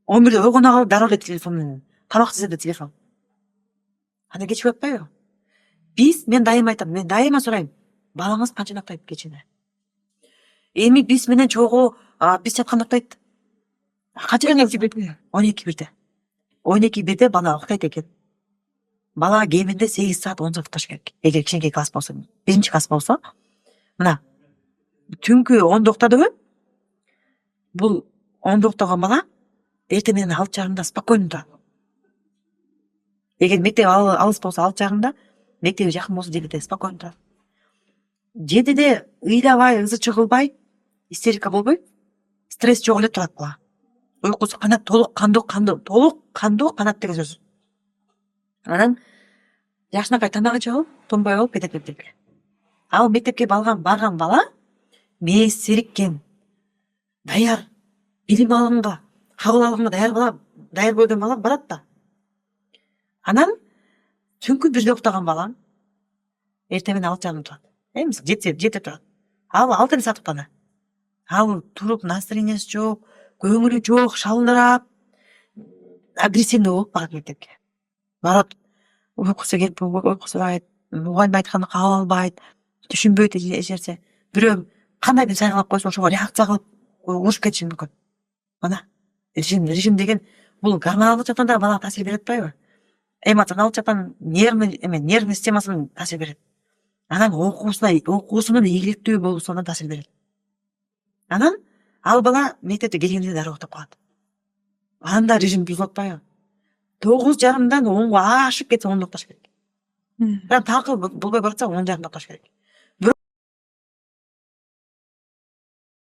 11-де ойгона калып дароо эле телефон менен тамак жесе телефон. Анда кечип атпайбы? Мен дайыма айтам, мен дайыма сурайм. Балаңыз канчада уктайт кечине? Эми биз менен чогуу биз жатканда уктайт. Канча 12-1. 12-1 бала уктайт экен. Бала кеминде 8 саат 10 саат укташ керек. Эгер кичинекей класс болсо, 1-класс болсо, мына түнкү 10-да уктадыбы? Бул 10-да уктаган бала эртең менен 6:30 спокойно турат. Эгер мектеп алыс болсо 6:30, мектеби жакын болсо 7-де спокойно турат. 7-де ыйлабай, ызы чыгылбай, истерика болбой, стресс жок эле турат бала. Уйкусу канат, толук кандуу канат деген сөз. Анан жакшынакай тамак ичип алып, тонбой алып кетет мектепке. Ал мектепке барган бала мээсириккен, даяр, билим алганга, кабыл алганга даяр бойдон бала барат да. Анан түнкү 1-де уктаган бала эртең менен 6:30 турат. Эми 7-де турат. Ал 6 саат уктады. Ал туруп настроениясы жок, көңүлү жок, шалдырап, агрессивный болуп барат мектепке. Барат, уйкусу келип, уйкусубайт, мугалим айтканды кабыл албайт, түшүнбөйт эч нерсе. Бирөө кандайдыр сайгалап койсо ошого реакция кылып урушуп кетиши мүмкүн. Мына режим деген бул гормоналдык жактан да балага таасир берет атпайбы? Эмоционалдык жактан нервный системасына таасир берет. Анан окуусунун ийгиликтүү болуусуна таасир берет. Анан ал бала мектепте келгенде дароо уктап калат. Анда режим бузулуп атпайбы? 9:30-дан 10-го ашып кетсе 10-да укташ керек. Такыр болбой баратса 10:30-да укташ керек.